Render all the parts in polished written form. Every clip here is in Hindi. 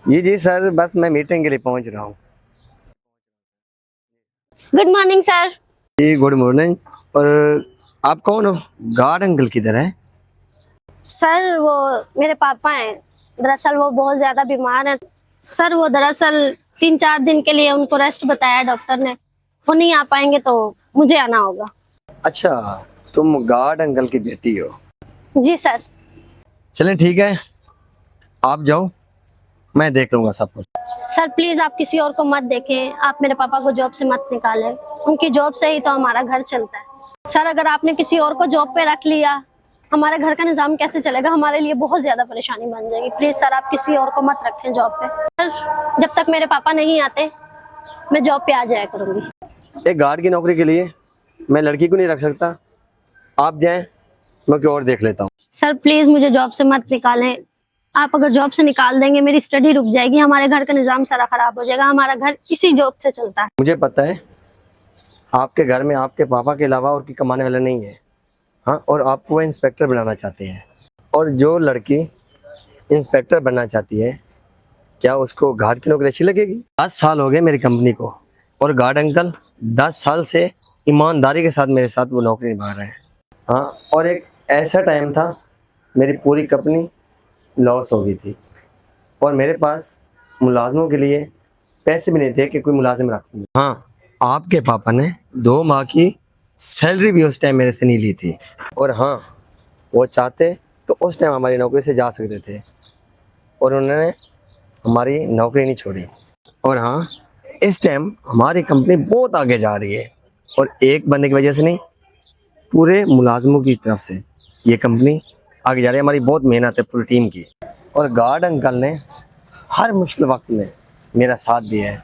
जी सर, बस मैं मीटिंग के लिए पहुंच रहा हूँ। Good morning sir. जी गुड मॉर्निंग। और आप कौन हो? गार्ड अंकल किधर है? सर वो मेरे पापा हैं। दरअसल वो बहुत ज्यादा बीमार हैं। सर वो दरअसल 3-4 दिन के लिए उनको रेस्ट बताया डॉक्टर ने। वो नहीं आ पाएंगे तो मुझे आना होगा। अच्छा, तुम गार्ड अंकल की बेटी हो। जी सर। चलें ठीक है, आप जाओ, मैं देख लूंगा सब कुछ। सर प्लीज आप किसी और को मत देखें। आप मेरे पापा को जॉब से मत निकालें। उनकी जॉब से ही तो हमारा घर चलता है। सर अगर आपने किसी और को जॉब पे रख लिया, हमारे घर का निजाम कैसे चलेगा? हमारे लिए बहुत ज्यादा परेशानी बन जाएगी। प्लीज सर आप किसी और को मत रखें जॉब पे। सर जब तक मेरे पापा नहीं आते मैं जॉब पे आ जाया करूंगी। एक गार्ड की नौकरी के लिए मैं लड़की को नहीं रख सकता। आप जाएं, मैं कोई और देख लेता हूँ। सर प्लीज मुझे जॉब से मत निकालें। आप अगर जॉब से निकाल देंगे मेरी स्टडी रुक जाएगी, हमारे घर का निजाम सारा खराब हो जाएगा। हमारा घर इसी जॉब से चलता है। मुझे पता है आपके घर में आपके पापा के अलावा और की कमाने वाला नहीं है। हाँ, और आपको वो इंस्पेक्टर बनाना चाहते हैं। और जो लड़की इंस्पेक्टर बनना चाहती है, क्या उसको गार्ड की नौकरी अच्छी लगेगी? 10 साल हो गए मेरी कंपनी को, और गार्ड अंकल 10 साल से ईमानदारी के साथ मेरे साथ वो नौकरी निभा रहे हैं। हाँ, और एक ऐसा टाइम था मेरी पूरी कंपनी लॉस हो गई थी, और मेरे पास मुलाजमों के लिए पैसे भी नहीं थे कि कोई मुलाजिम रख दूँ। हाँ, आपके पापा ने 2 माह की सैलरी भी उस टाइम मेरे से नहीं ली थी। और हाँ, वो चाहते तो उस टाइम हमारी नौकरी से जा सकते थे, और उन्होंने हमारी नौकरी नहीं छोड़ी। और हाँ, इस टाइम हमारी कंपनी बहुत आगे जा रही है, और एक बंदे की वजह से नहीं, पूरे मुलाजमों की तरफ से ये कंपनी आगे जा रही है। हमारी बहुत मेहनत है पूरी टीम की, और गार्ड अंकल ने हर मुश्किल वक्त में मेरा साथ दिया है,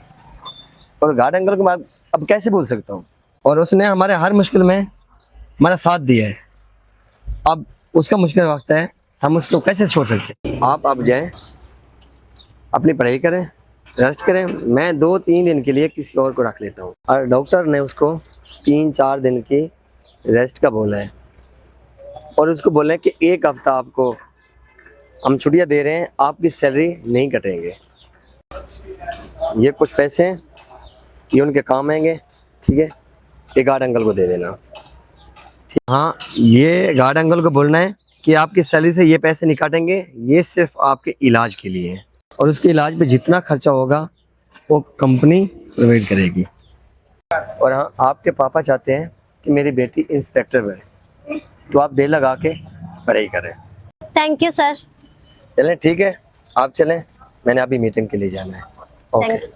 और गार्ड अंकल को मैं अब कैसे भूल सकता हूँ? और उसने हमारे हर मुश्किल में हमारा साथ दिया है। अब उसका मुश्किल वक्त है, हम उसको कैसे छोड़ सकते हैं? आप अब जाएं, अपनी पढ़ाई करें, रेस्ट करें। मैं 2-3 दिन के लिए किसी और को रख लेता हूँ, और डॉक्टर ने उसको 3-4 दिन की रेस्ट का बोला है, और उसको बोला है कि 1 हफ्ता आपको हम छुट्टियाँ दे रहे हैं, आपकी सैलरी नहीं कटेंगे। ये कुछ पैसे हैं, ये उनके काम आएंगे, ठीक है? ये गार्ड अंकल को दे देना। हाँ, ये गार्ड अंकल को बोलना है कि आपकी सैलरी से ये पैसे नहीं काटेंगे, ये सिर्फ आपके इलाज के लिए है, और उसके इलाज पे जितना खर्चा होगा वो कंपनी प्रोवाइड करेगी। और हाँ, आपके पापा चाहते हैं कि मेरी बेटी इंस्पेक्टर बने, तो आप दिल लगा के पढ़ाई करें। Thank you sir. चलें ठीक है, आप चलें, मैंने अभी मीटिंग के लिए जाना है। ओके। Thank you.